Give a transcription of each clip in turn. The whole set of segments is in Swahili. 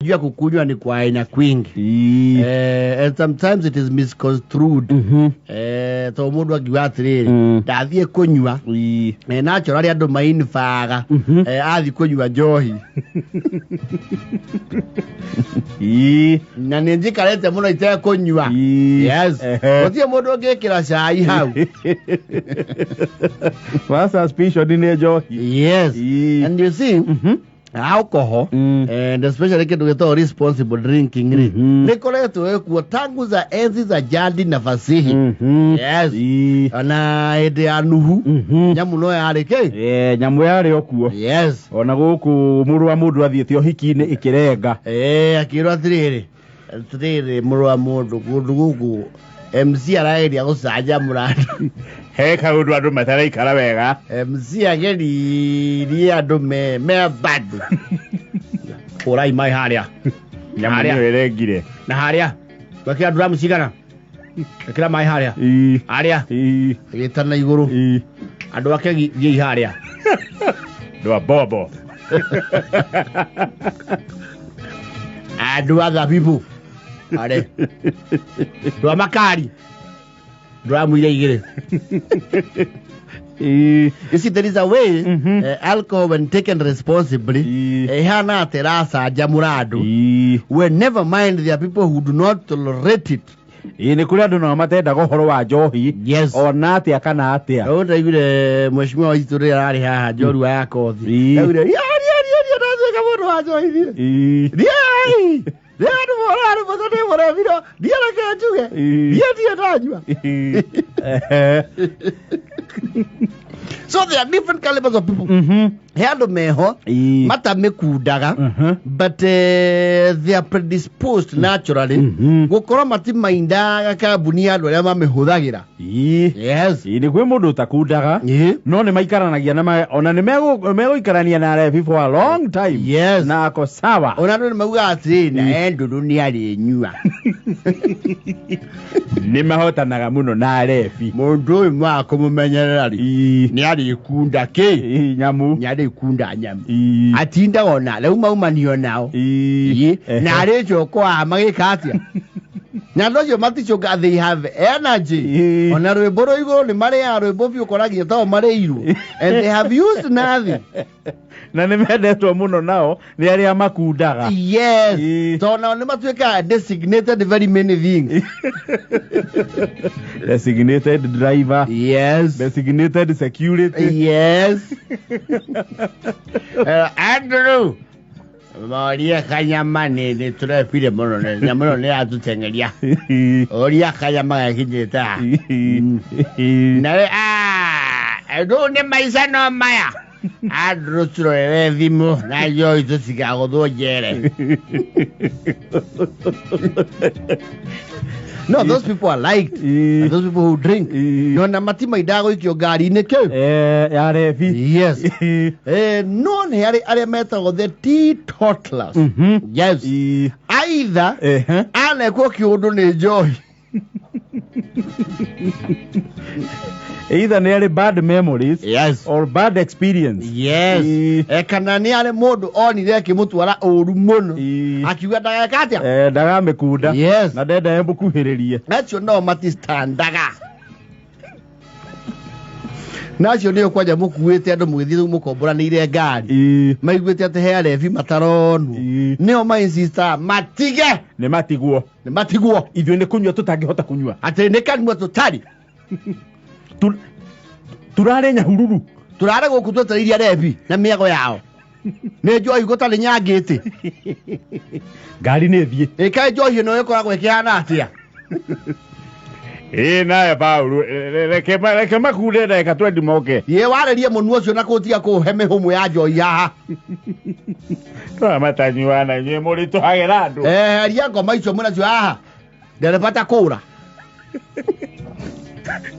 Jua kukunywa ni kwa aina kwingi. And sometimes it is misconstrued. To mundu agiwa atiriri ndathie kunywa naturally andu mainfaga athi kunywa njohi. Na ninjikarete muno ite kunywa. Yes. Otie mundu ngikira cai hau. What's suspicion in njohi? Yes. And you see alcohol and especially kitu kito responsible drinking ni koleto ekuo tangu za enzi za jadi na fasihi. Yes. Ana ede anuhu nyamu no yareke nyamu yari okuo. Yes. Ona guku murwa mundu athiete ohiki-ini ikirenga akirwa atiriri murwa mundu kundu guku MC araeria gucanja muradu he kaundu andu mataraikara wega. MC ageri andu me badu orai mai haria nyamu ni irengire na haria bakia drum cigana akira mai haria haria gitana iguru andu ake gi haria ndo bobo andu other people are ndo makari ndo ile igire. You see, there is a way alcohol, when taken responsibly, hana terasa jamurado. We never mind there are people who do not tolerate it. Ni kuri andu no matenda gohoro wa njohi. Yes. Ona atia kana atia. Onda yule mheshimiwa wa historia ari haha joru wa kothi. Yule ya ndaze kama ndo wa njohi. Ndio mora ndo mora video. Ndio la kajuge. Ndio tajwa. So there are different calibers of people. Hendo meho mata mekudaga but they are predisposed naturally gukora mati maindaga kabunia andu aria mamehuthagira. Yes. Ni kwi mundu utakundaga no ni maikaranagia na ona ni megoikarania na refi for a long time. Yes. Na ako sawa. Ona ndo mauga ati na endu ni ari nyua. Ni mahotanaga muno na refi. Mundu mwa kumumenyerera ni ari kunda ke nyamu nyade kunda nyamu atinda ona leo maumanio nao na arejo kwa amagikatia nyandojo matichoga they have energy ona rweboro igoro ni mare ya rwebofio koragia tawo mare iru and they have used nothing na nimendetwo muno nao ni aria makundaga. Yes. So now ni matweka designated very many things. Designated driver. Yes. Designated security. Yes. Andrew Maria kanyama ni turapire muno ne nyamuno ne atutengeria. Oria kanyama yakijeta. Na ndo ne maisa no maya. Adrotro evimo na yo ito sigago do jere. No, those people are liked. Those people who drink. No na matima idago ikyo gari neke. Ya refi. Yes. No ne are meta the teetotalers. Yes. Either ane ko kyodo ne joy. Either nearly bad memories, yes, or bad experience. Yes. Kana ni ale modu oni reke mutu wala oru muno. Akiwa daga katia. Daga mekuda. Yes. Na deda embu kuhiririe. Nacho no mati standaga. Nacho ni okwaja mukuwete andu mwithiru mukombora ni ile ngari. Maigwete ate he alevi mataronu. Nio ma insista matige. Ni matiguo. Ni matiguo. Ithio ni kunywa tutangihota kunywa. Ate ne kanwa tutari. Turare nyahururu. Turare goku twetariria rebi na miago yao. Ne joy gotale nyagete. Ngari ne thie. Eka joy no yekoragwo ikihana atia. Naye Paulo reke makude ndeka twendi moke. Ye warerie munu ucio na kutia kuheme humu ya joy haha. Twa matanywana nye muri tuhagera andu. Aria ngoma icio muna cio haha. Nderepata kura.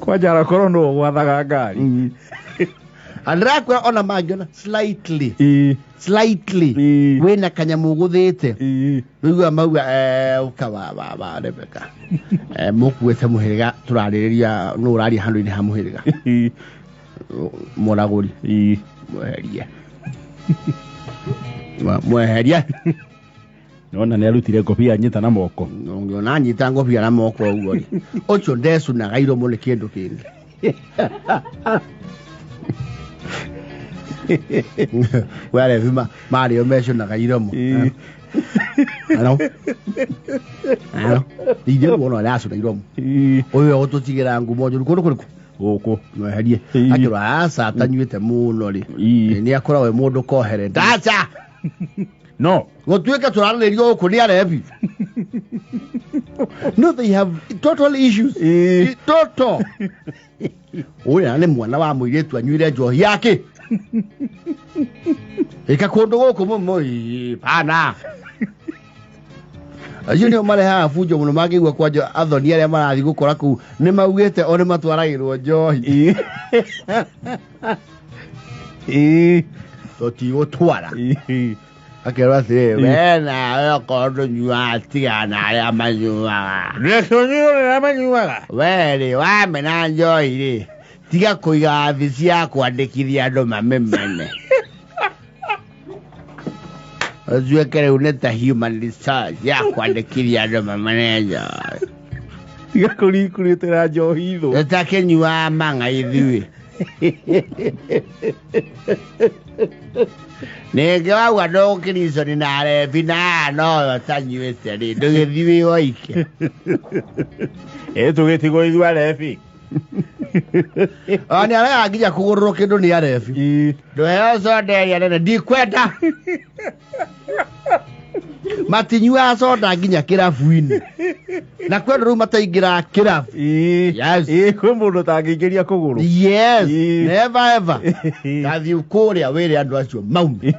Kwa jara korono gwathaga ngari. Andrakwa ona mangiona slightly wena kanyamu guthite rugwa mauga ukawa Rebecca mukuwete muhiriga turariria no urari handu-ini ha muhiriga moraguri mweheria Ona nä arutire ngobia nyita na moko ngona nyita ngobia na moko uguo ri ucio ndecu na gairo mo nä kä ndå kä ngä wale marä o meco na gairo mo ano ithä kuona å rä acå na iromo å yå gå tå tigä ra ngumo njå ru kå ndå kå rä kå gå kå noeherie akä rwo aca tanyuä te må no rä nä akoragwo må ndå kohere ndaca no gå tuä ke tå ranä rio gå kå nä arebi no they have total issues total å rä a nä mwana wa må irä tu anyuire njohi yakä ä ka kå ndå gå kå må må pana acio nä o marehaga bunjo må no mangä igua kwanja athoni arä a marathiĩ gå kora kũu nä maugä te o nä matwaragä rwo njohi tå tigå twara akerwo atä we nawe okorwo ndå nyuaga tigana arä a manyuaga werä wamena njohi rä tiga kå iga thĩ cia kwandä kithia andå mamemene azueke rä u nä ta human research ya kwandä kithia andå mamene njohi tiga kå rikå te ra njohi thå nä ta kä nyuaga manga ithuä nä ngä wauga ndå gå kä riconi na arebi na noyo tanyuä te rä ndå gä thi wä woike tå gä tigwo ithu arebi nä arega nginya kå gå rå rwo kä ndå nä arebi ndå heo conderia nene ndikwenda matinyuaga soda nginya kä rabu-inä na kwenda rä u mataingä raga kä rabu kwä må ndå tangä ingä ria kå gå rå gathiä kå rä a wä re andå acio maume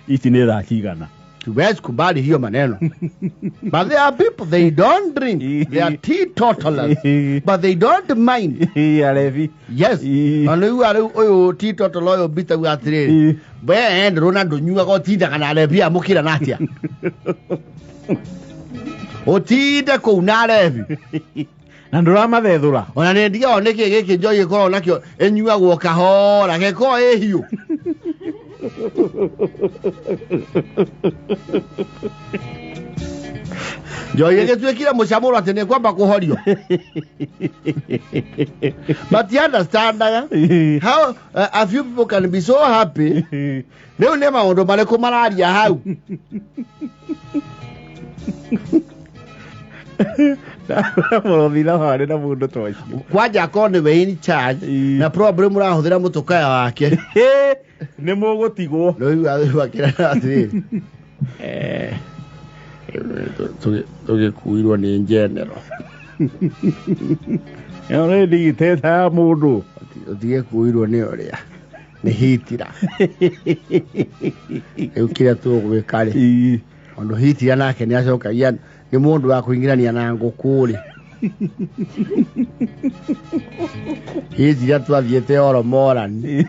ici nä rakigana tuwezi kubali hiyo maneno but there are people they don't drink they are teetotalers but they don't mind arebi yes anu uyu teetotal uyu bita gu atiriri we end Ronaldo nyuaga otindaga na arebi amukira natia otinde kuu na arebi na ndũramathethũra ona nä ndige o nä kä gä kä njohi gä koragwo nakä nyuagwo kahora gä korwo ä hiå njohi gä tuä kire må camå ro atä nä kwamba kå horio matiandastandaga how a few people can be so happy rä u nä maå ndå marä kå mararia hau må rothina harä na må ndå tocio kwanja akorwo nä we in charge na probably må rahå thä ra må tå kaya wake nä må gå tigwo rä u akä ra atä rä tå gä kuirwo nä njenero nä ndigitä ta ya må ndå tigä kuirwo nä å rä a nä hitira rä u kä rä a tå gwä ka rä ondå hitira nake nä acokagia nä må ndå wa kå ingärania na ngå kå rä hitira twathiä te oro morani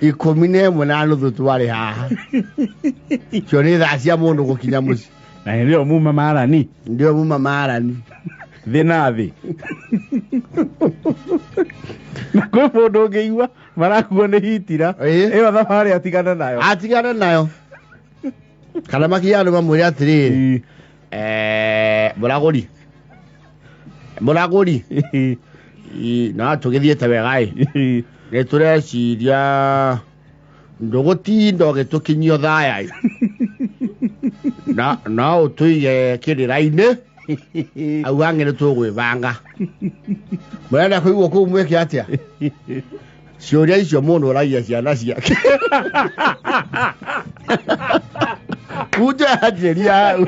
11 na nuthu twarä haha cio nä thaa cia må ndå gå kinya må ci na nä o muma marani ndä o muma marani thä na thä na kwä må ndå å ngä igua marakuo nä hitira ä yo thabarä atigane nayo kana makinya andå mamwä re atä rä rä må ragå ri na tå gä thiä te wegaä nä tå reciria ndå gå tinda å gä tå kinyio thaya no å tå ige kä rä ra-inä au angä nä tå gwä banga må renda kå igwo kå u mwä ke atä a ciå ria icio må ndå å ragia ciana ciake kunjanjä ria hau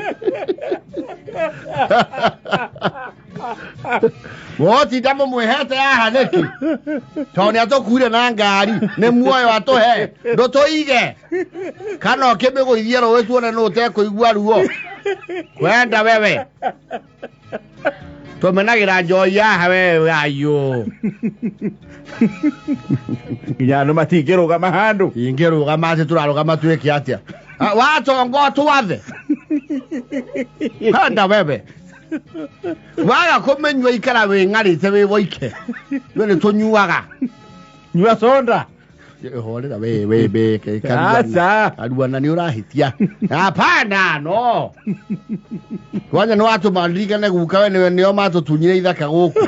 wotinda må mwä hete haha nä kä tondå nä atå kuire na ngari nä muoyo atå he ndå tå ige kana å kä mä gå ithie rå ä tuone nä å tekå igua ruo kwenda wewe tå menagä ra njohi haha wewe ayå nginya andå matingä rå gama handå ingä rå gama atä tå rarå gama tuä ke atä a watongo twathe kwenda wewe waga kå menyua ikara wä ng'arä te wä woike we nä tå nyuaga nyua sonda Horera we Acha. Aruana ni urahitia. Hapana no. Kwanja no watu mandika na guka we nio mato tunyire ithaka guku.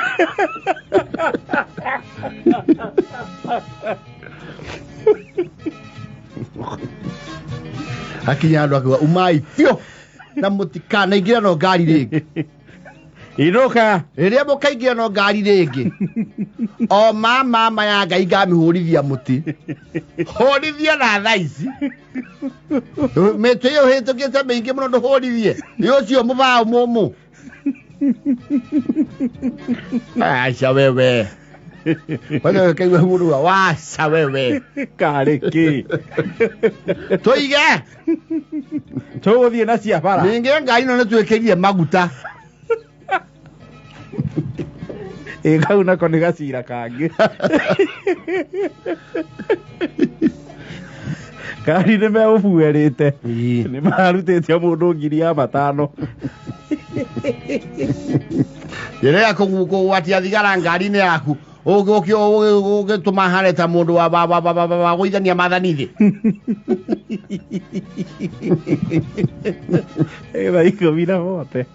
Akinya andu akiwa umai fio na mutikana ingira no ngari ringi. Iroka. Iria mukaingira no ngari ringi. O mama ya Ngai ngamihurithia muti. Horithia na thaici. Mete yo hitukite mingi muno nduhurithie. Ni ucio mubao mumu. Acha wewe. Wale kaigwa mundu wa sa wewe. Kariki. Toige. Tuguthie na cia bara. Ninge ngari no netwekerie maguta. Kau nako nĩ gacira kangĩ. Kari nĩ megũbuerĩte. Nĩ marutĩte mũndũ 5,000. Rĩrĩa kũgwatia thigara ngari-inĩ yaku ũgĩtũma hane ta mũndũ wa gũithania mathani thĩ. Thaa 10 na 7.